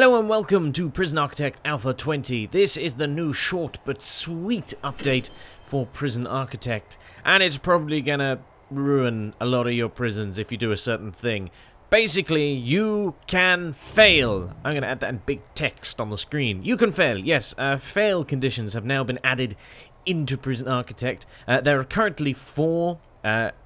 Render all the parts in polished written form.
Hello and welcome to Prison Architect Alpha 20. This is the new short but sweet update for Prison Architect, and it's probably gonna ruin a lot of your prisons if you do a certain thing. Basically, you can fail. I'm gonna add that in big text on the screen. You can fail, yes. Fail conditions have now been added into Prison Architect. There are currently 4.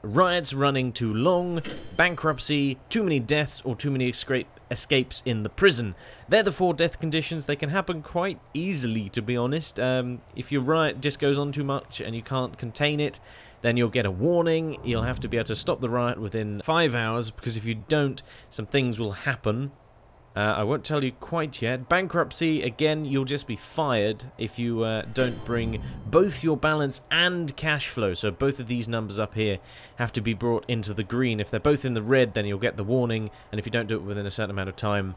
Riots running too long, bankruptcy, too many deaths, or too many escapes in the prison. They're the 4 death conditions. They can happen quite easily, to be honest. If your riot just goes on too much and you can't contain it, then you'll get a warning. You'll have to be able to stop the riot within 5 hours, because if you don't, some things will happen. I won't tell you quite yet. Bankruptcy, again, you'll just be fired if you don't bring both your balance and cash flow. So both of these numbers up here have to be brought into the green. If they're both in the red, then you'll get the warning. And if you don't do it within a certain amount of time,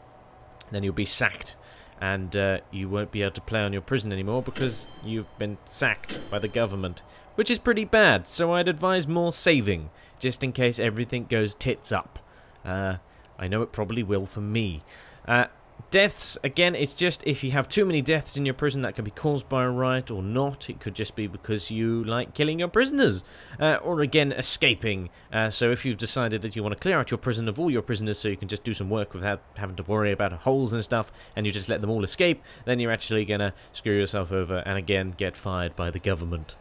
then you'll be sacked. And you won't be able to play on your prison anymore because you've been sacked by the government, which is pretty bad. So I'd advise more saving, just in case everything goes tits up. I know it probably will for me. Deaths, again, it's just if you have too many deaths in your prison, that can be caused by a riot or not. It could just be because you like killing your prisoners. Or again, escaping. So if you've decided that you want to clear out your prison of all your prisoners so you can just do some work without having to worry about holes and stuff, and you just let them all escape, then you're actually going to screw yourself over and again get fired by the government.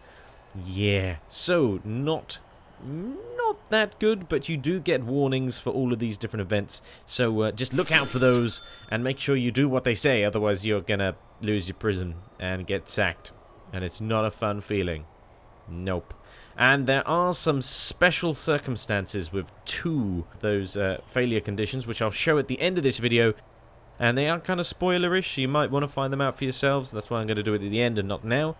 Yeah, so not that good, but you do get warnings for all of these different events, so just look out for those and make sure you do what they say, otherwise you're gonna lose your prison and get sacked, and it's not a fun feeling. Nope. And there are some special circumstances with 2 of those failure conditions, which I'll show at the end of this video, and they are kind of spoilerish, so you might want to find them out for yourselves. That's why I'm going to do it at the end and not now.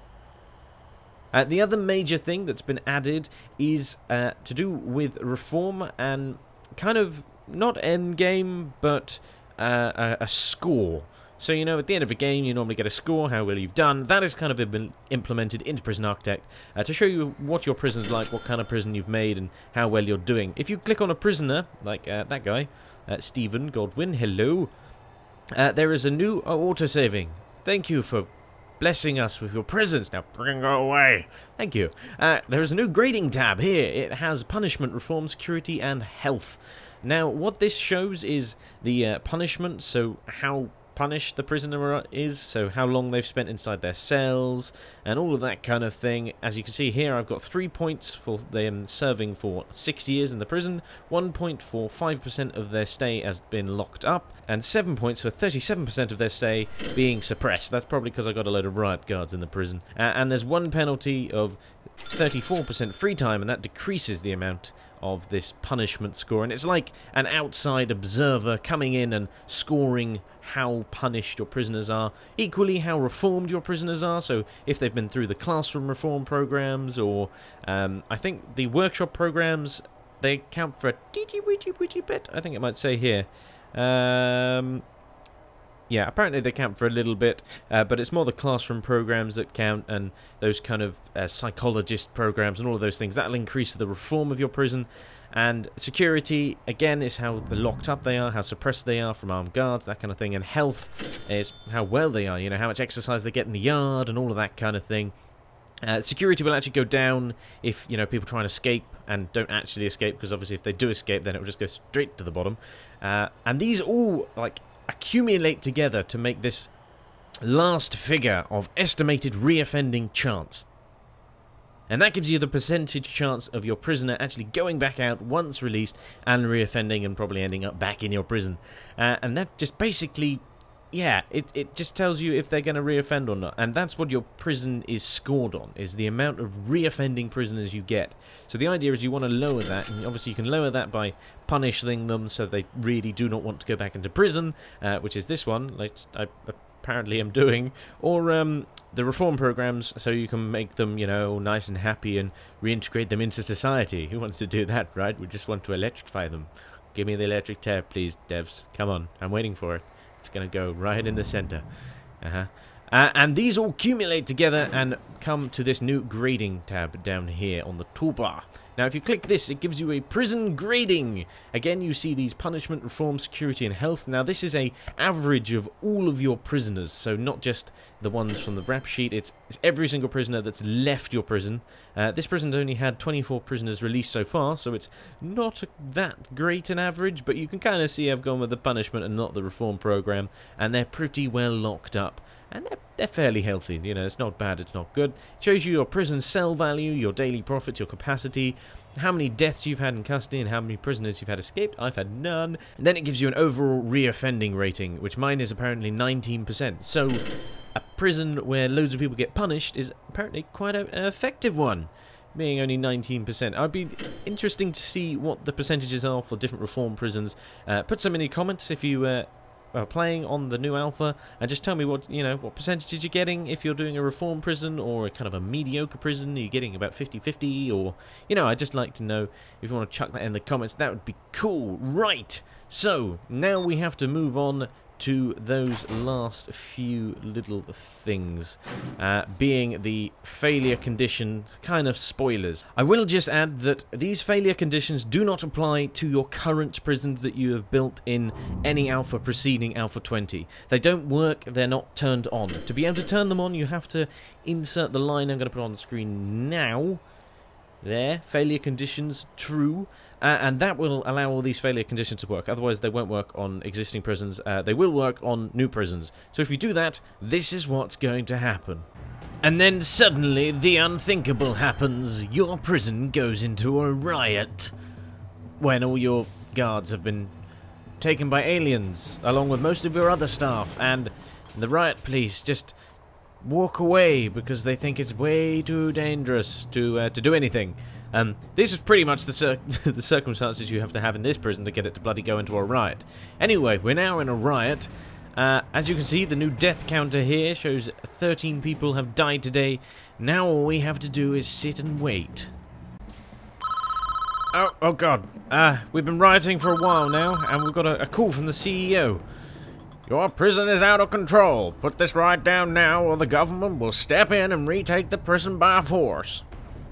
The other major thing that's been added is to do with reform and kind of not endgame, but a score. So, you know, at the end of a game, you normally get a score, how well you've done. That has kind of been implemented into Prison Architect to show you what your prison's like, what kind of prison you've made, and how well you're doing. If you click on a prisoner, like that guy, Stephen Godwin, hello, there is a new autosaving. Thank you for blessing us with your presence. Now bring her away. Thank you. There is a new grading tab here. It has punishment, reform, security, and health. Now, what this shows is the punishment, so how punished the prisoner is, so how long they've spent inside their cells, and all of that kind of thing. As you can see here, I've got 3 points for them serving for 6 years in the prison, 1 point for 5% of their stay has been locked up, and 7 points for 37% of their stay being suppressed. That's probably because I got a load of riot guards in the prison. And there's 1 penalty of 34% free time, and that decreases the amount of this punishment score, and it's like an outside observer coming in and scoring how punished your prisoners are, equally how reformed your prisoners are. So if they've been through the classroom reform programs, or I think the workshop programs, they count for a teeny-weeny bit. I think it might say here. Yeah, apparently they count for a little bit, but it's more the classroom programs that count, and those kind of psychologist programs and all of those things. That'll increase the reform of your prison. And security, again, is how locked up they are, how suppressed they are from armed guards, that kind of thing. And health is how well they are, you know, how much exercise they get in the yard and all of that kind of thing. Security will actually go down if, you know, people try and escape and don't actually escape, because obviously if they do escape, then it will just go straight to the bottom. And these all, like, accumulate together to make this last figure of estimated reoffending chance. And that gives you the percentage chance of your prisoner actually going back out once released and reoffending and probably ending up back in your prison. And that just basically, yeah, it just tells you if they're going to reoffend or not. And that's what your prison is scored on, is the amount of reoffending prisoners you get. So the idea is you want to lower that, and obviously you can lower that by punishing them so they really do not want to go back into prison, which is this one, like I apparently am doing, or the reform programs, so you can make them, you know, nice and happy and reintegrate them into society. Who wants to do that, right? We just want to electrify them. Give me the electric tab, please, devs. Come on, I'm waiting for it. It's going to go right in the center. And these all accumulate together and come to this new grading tab down here on the toolbar. Now, if you click this, it gives you a prison grading. Again, you see these punishment, reform, security, and health. Now, this is a average of all of your prisoners, so not just the ones from the rap sheet. It's every single prisoner that's left your prison. This prison's only had 24 prisoners released so far, so it's not that great an average, but you can kind of see I've gone with the punishment and not the reform program, and they're pretty well locked up. And they're fairly healthy, you know, it's not bad, it's not good. It shows you your prison cell value, your daily profits, your capacity, how many deaths you've had in custody, and how many prisoners you've had escaped. I've had none. And then it gives you an overall reoffending rating, which mine is apparently 19%. So, a prison where loads of people get punished is apparently quite an effective one, being only 19%. I'd be interesting to see what the percentages are for different reform prisons. Put some in the comments if you... playing on the new alpha, and just tell me what what percentages you're getting if you're doing a reform prison or a kind of a mediocre prison. Are you getting about 50-50, or I'd just like to know. If you want to chuck that in the comments, that would be cool. Right, so now we have to move on to those last few little things, being the failure condition kind of spoilers. I will just add that these failure conditions do not apply to your current prisons that you have built in any alpha preceding Alpha 20. They don't work, they're not turned on. To be able to turn them on, you have to insert the line I'm going to put on the screen now. There, failure conditions true, and that will allow all these failure conditions to work. Otherwise, they won't work on existing prisons. They will work on new prisons. So if you do that, this is what's going to happen. And then suddenly, the unthinkable happens. Your prison goes into a riot when all your guards have been taken by aliens, along with most of your other staff, and the riot police just walk away because they think it's way too dangerous to do anything. This is pretty much the circumstances you have to have in this prison to get it to bloody go into a riot. Anyway, we're now in a riot. As you can see, the new death counter here shows 13 people have died today. Now all we have to do is sit and wait. Oh god. We've been rioting for a while now, and we've got a call from the CEO. Your prison is out of control. Put this riot down now, or the government will step in and retake the prison by force.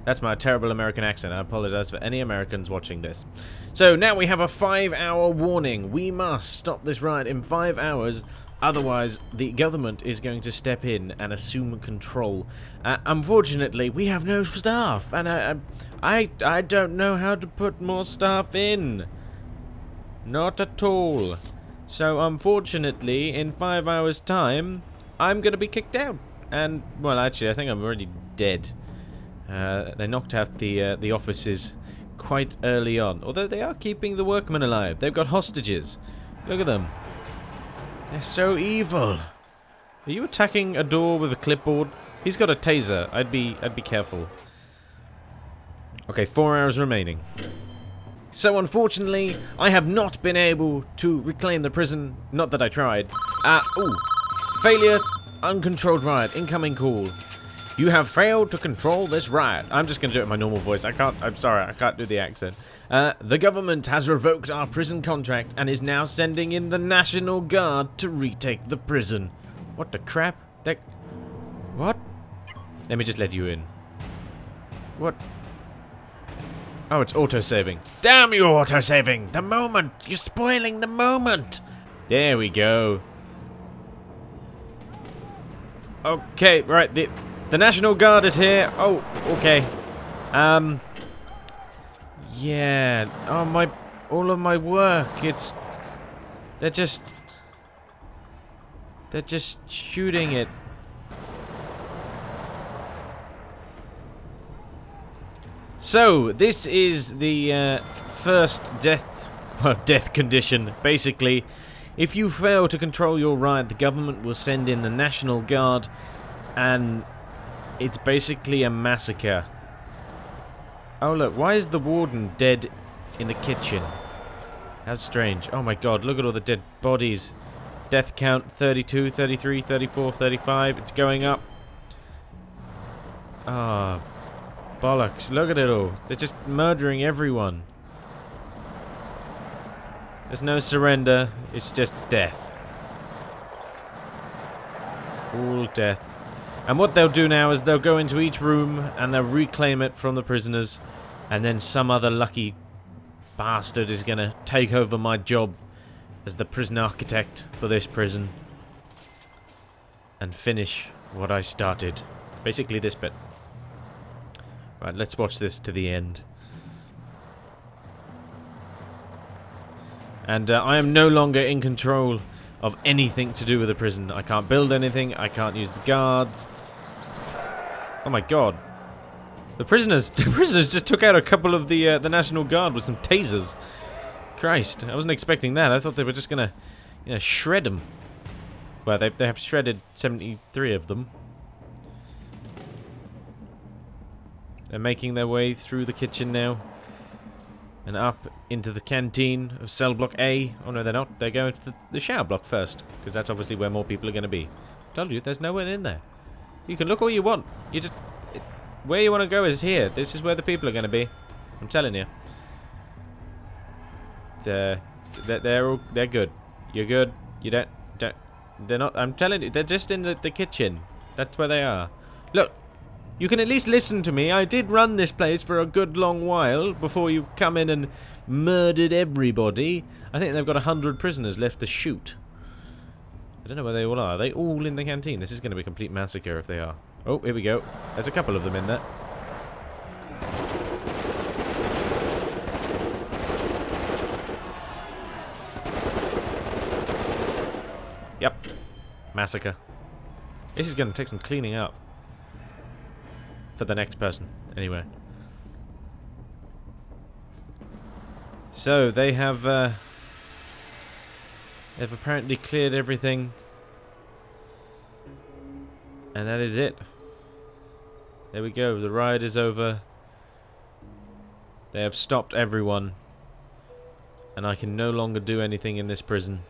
That's my terrible American accent. I apologize for any Americans watching this. So now we have a 5-hour warning. We must stop this riot in 5 hours. Otherwise, the government is going to step in and assume control. Unfortunately, we have no staff, and I don't know how to put more staff in. Not at all. So, unfortunately, in 5 hours' time, I'm going to be kicked out. And, well, actually, I think I'm already dead. They knocked out the offices quite early on. Although they are keeping the workmen alive. They've got hostages. Look at them. They're so evil. Are you attacking a door with a clipboard? He's got a taser. I'd be careful. Okay, 4 hours remaining. So unfortunately, I have not been able to reclaim the prison. Not that I tried. Ooh. Failure, uncontrolled riot, incoming call. You have failed to control this riot. I'm just going to do it in my normal voice. I'm sorry, I can't do the accent. The government has revoked our prison contract and is now sending in the National Guard to retake the prison. What the crap? What? Let me just let you in. What? Oh, it's auto-saving. Damn you, auto-saving! The moment! You're spoiling the moment! There we go. Okay, right, the National Guard is here. Oh, okay. Yeah. Oh, all of my work, they're just shooting it. So, this is the first death condition. Basically, if you fail to control your riot, the government will send in the National Guard, and it's basically a massacre. Oh look, why is the warden dead in the kitchen? How strange. Oh my god, look at all the dead bodies. Death count 32, 33, 34, 35. It's going up. Ah. Bollocks, look at it all. They're just murdering everyone. There's no surrender, it's just death. All death. And what they'll do now is they'll go into each room and they'll reclaim it from the prisoners. And then some other lucky bastard is going to take over my job as the prison architect for this prison. And finish what I started. Basically this bit. Right, let's watch this to the end. And I am no longer in control of anything to do with the prison. I can't build anything. I can't use the guards. Oh my god. The prisoners just took out a couple of the National Guard with some tasers. Christ, I wasn't expecting that. I thought they were just gonna, you know, shred them. Well, they have shredded 73 of them. They're making their way through the kitchen now. And up into the canteen of cell block A. Oh no, they're not. They're going to the shower block first. Because that's obviously where more people are going to be. I told you, there's no one in there. You can look all you want. You just... where you want to go is here. This is where the people are going to be. I'm telling you. They're good. You're good. You don't... They're not... I'm telling you, they're just in the kitchen. That's where they are. Look. You can at least listen to me. I did run this place for a good long while before you've come in and murdered everybody. I think they've got 100 prisoners left to shoot. I don't know where they all are. Are they all in the canteen? This is going to be a complete massacre if they are. Oh, here we go. There's a couple of them in there. Yep. Massacre. This is going to take some cleaning up. For the next person, anyway. So they've apparently cleared everything, and that is it. There we go. The riot is over. They have stopped everyone, and I can no longer do anything in this prison.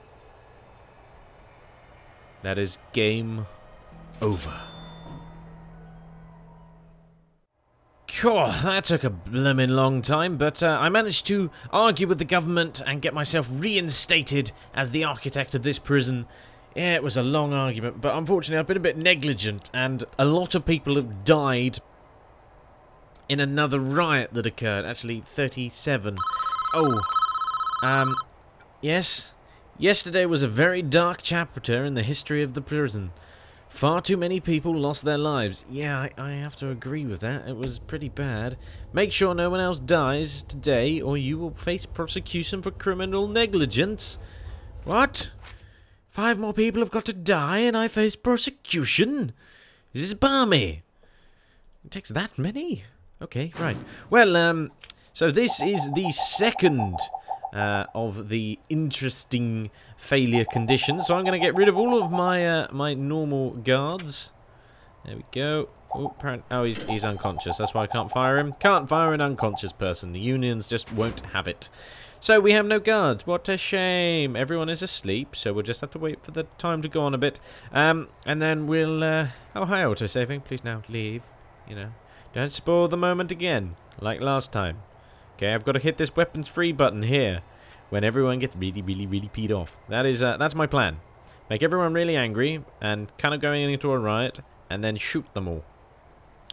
That is game over. Cool, that took a blimmin' long time, but I managed to argue with the government and get myself reinstated as the architect of this prison. Yeah, it was a long argument, but unfortunately I've been a bit negligent, and a lot of people have died in another riot that occurred. Actually, 37. Oh, yes. Yesterday was a very dark chapter in the history of the prison. Far too many people lost their lives. Yeah, I have to agree with that. It was pretty bad. Make sure no one else dies today, or you will face prosecution for criminal negligence. What? 5 more people have got to die, and I face prosecution? This is balmy. It takes that many? Okay, right. Well, so this is the second of the interesting failure conditions. So I'm going to get rid of all of my my normal guards. There we go. Oh, he's unconscious. That's why I can't fire him. Can't fire an unconscious person. The unions just won't have it. So we have no guards. What a shame. Everyone is asleep, so we'll just have to wait for the time to go on a bit. And then we'll... oh, hi, autosaving. Please now leave. You know, don't spoil the moment again, like last time. Okay, I've got to hit this weapons free button here when everyone gets really peed off. That is, that's my plan. Make everyone really angry and kind of going into a riot and then shoot them all.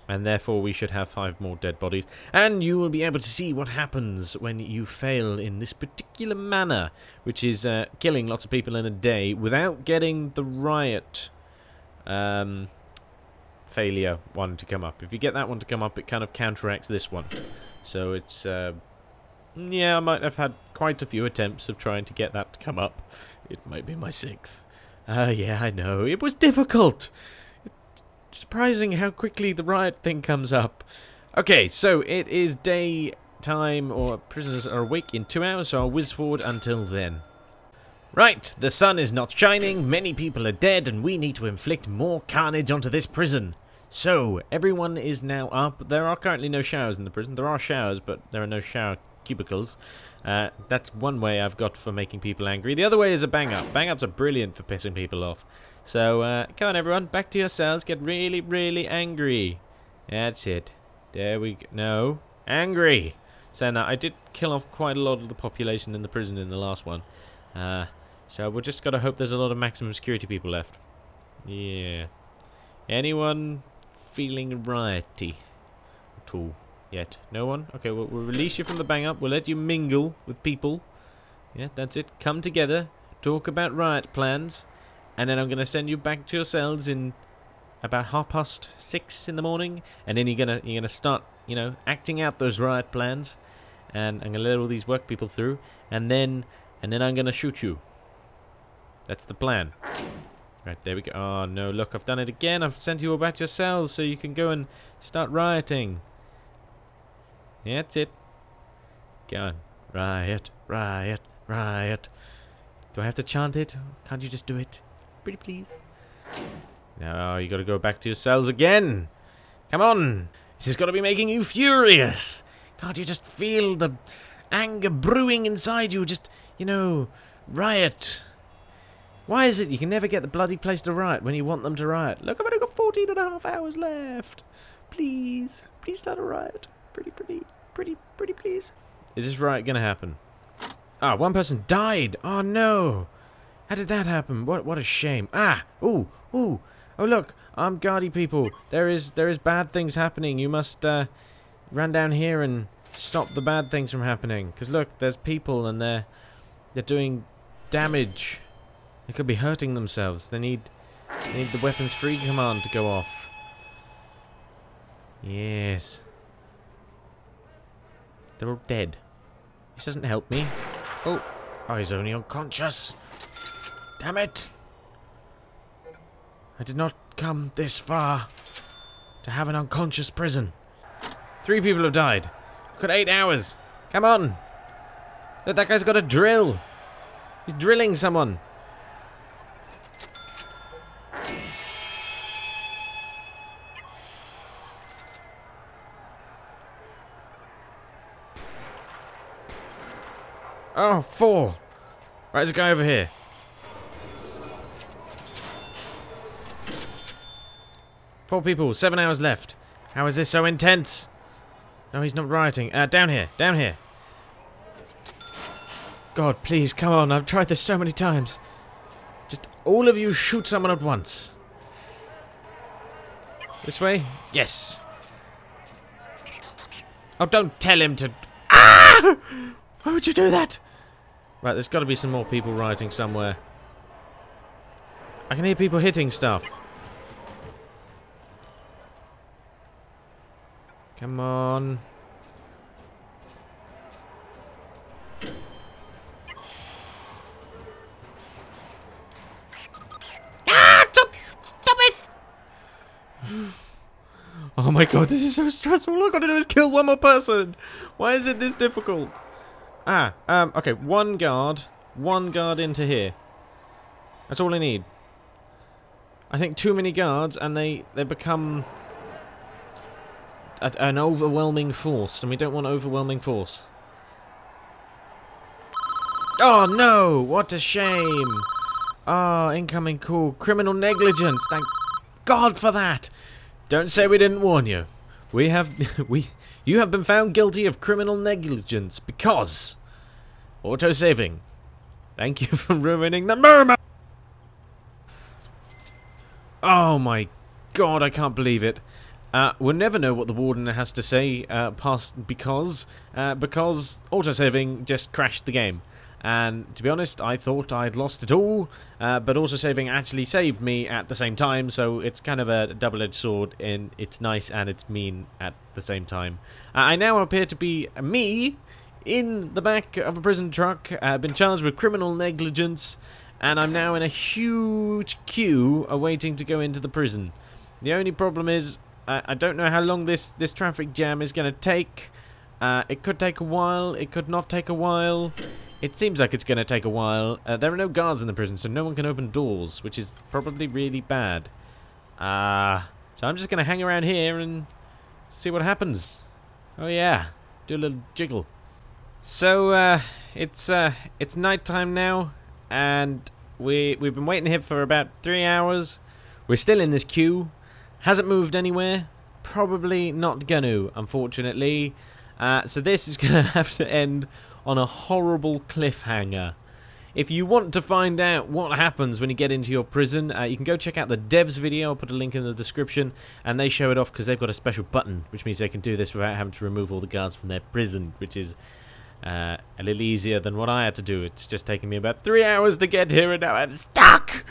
And therefore we should have 5 more dead bodies. And you will be able to see what happens when you fail in this particular manner, which is killing lots of people in a day without getting the riot failure one to come up. If you get that one to come up, it kind of counteracts this one. So it's, yeah, I might have had quite a few attempts of trying to get that to come up. It might be my 6th. Yeah, I know. It was difficult. It's surprising how quickly the riot thing comes up. Okay, so it is daytime, or prisoners are awake in 2 hours, so I'll whiz forward until then. Right, the sun is not shining, many people are dead, and we need to inflict more carnage onto this prison. So, everyone is now up. There are currently no showers in the prison. There are showers, but there are no shower cubicles. That's one way I've got for making people angry. The other way is a bang-up. Bang-ups are brilliant for pissing people off. So, come on everyone, back to your cells. Get really angry. That's it. There we go. No. Angry. So now, I did kill off quite a lot of the population in the prison in the last one. So we've just got to hope there's a lot of maximum security people left. Yeah. Anyone feeling rioty at all? Yet. No one? Okay, we'll release you from the bang-up. We'll let you mingle with people. Yeah, that's it. Come together. Talk about riot plans. And then I'm going to send you back to your cells in about 6:30 in the morning. And then you're gonna start, you know, acting out those riot plans. And I'm going to let all these work people through. And then I'm going to shoot you. That's the plan. Right, there we go. Oh, no, look, I've done it again. I've sent you all back to your cells so you can go and start rioting. Yeah, that's it. Go on. Riot, riot, riot. Do I have to chant it? Can't you just do it? Pretty please. No, you gotta go back to your cells again. Come on. This has got to be making you furious. Can't you just feel the anger brewing inside you? Just, you know, riot. Why is it you can never get the bloody place to riot when you want them to riot? Look, I've only got 14.5 hours left. Please. Please start a riot. Pretty please. Is this riot gonna happen? Ah, one person died. Oh no. How did that happen? What a shame. Ah, ooh. Oh look, armed guardy people. There is bad things happening. You must run down here and stop the bad things from happening. Cause look, there's people and they're doing damage. They could be hurting themselves. They need the weapons free command to go off. Yes. They're all dead. This doesn't help me. Oh, he's only unconscious. Damn it. I did not come this far to have an unconscious prison. 3 people have died. I've got 8 hours. Come on. Look, that guy's got a drill. He's drilling someone. Oh, 4. Right, there's a guy over here. 4 people, 7 hours left. How is this so intense? No, he's not rioting. Down here, down here. God, please, come on. I've tried this so many times. Just all of you shoot someone at once. This way? Yes. Oh, don't tell him to... Ah! Why would you do that? Right, there's got to be some more people rioting somewhere. I can hear people hitting stuff. Come on. Ah! Stop it! Oh my god, this is so stressful. All I've got to do is kill one more person. Why is it this difficult? Okay, one guard into here. That's all I need. I think too many guards and they become an overwhelming force, and we don't want overwhelming force. Oh no, what a shame. Ah, incoming call. Criminal negligence. Thank God for that. Don't say we didn't warn you. You have been found guilty of criminal negligence because auto-saving. Thank you for ruining the mermaid. Oh my god, I can't believe it. We'll never know what the warden has to say because auto-saving just crashed the game. And to be honest, I thought I'd lost it all, but auto-saving actually saved me at the same time, so it's kind of a double-edged sword, and it's nice and it's mean at the same time. I now appear to be me in the back of a prison truck. I've been charged with criminal negligence, and I'm now in a huge queue awaiting to go into the prison. The only problem is, I don't know how long this traffic jam is going to take. It could take a while, it could not take a while. It seems like it's going to take a while. There are no guards in the prison, so no one can open doors, which is probably really bad. So I'm just going to hang around here and see what happens. Oh yeah, do a little jiggle. So it's nighttime now, and we've been waiting here for about 3 hours. We're still in this queue. Hasn't moved anywhere. Probably not gonna, unfortunately. So this is gonna have to end on a horrible cliffhanger. If you want to find out what happens when you get into your prison, you can go check out the devs video. I'll put a link in the description, and they show it off because they've got a special button, which means they can do this without having to remove all the guards from their prison, which is a little easier than what I had to do. It's just taken me about 3 hours to get here, and now I'm stuck!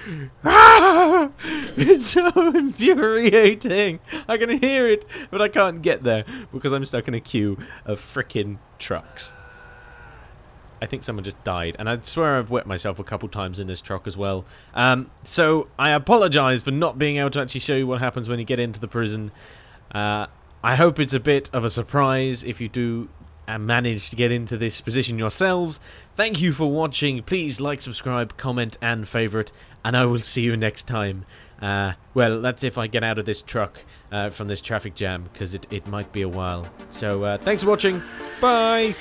Ah! It's so infuriating! I can hear it, but I can't get there because I'm stuck in a queue of frickin' trucks. I think someone just died, and I swear I've wet myself a couple times in this truck as well. So I apologise for not being able to actually show you what happens when you get into the prison. I hope it's a bit of a surprise if you do manage to get into this position yourselves. Thank you for watching. Please like, subscribe, comment, and favourite, and I will see you next time. Well, that's if I get out of this truck from this traffic jam, because it might be a while. So thanks for watching. Bye!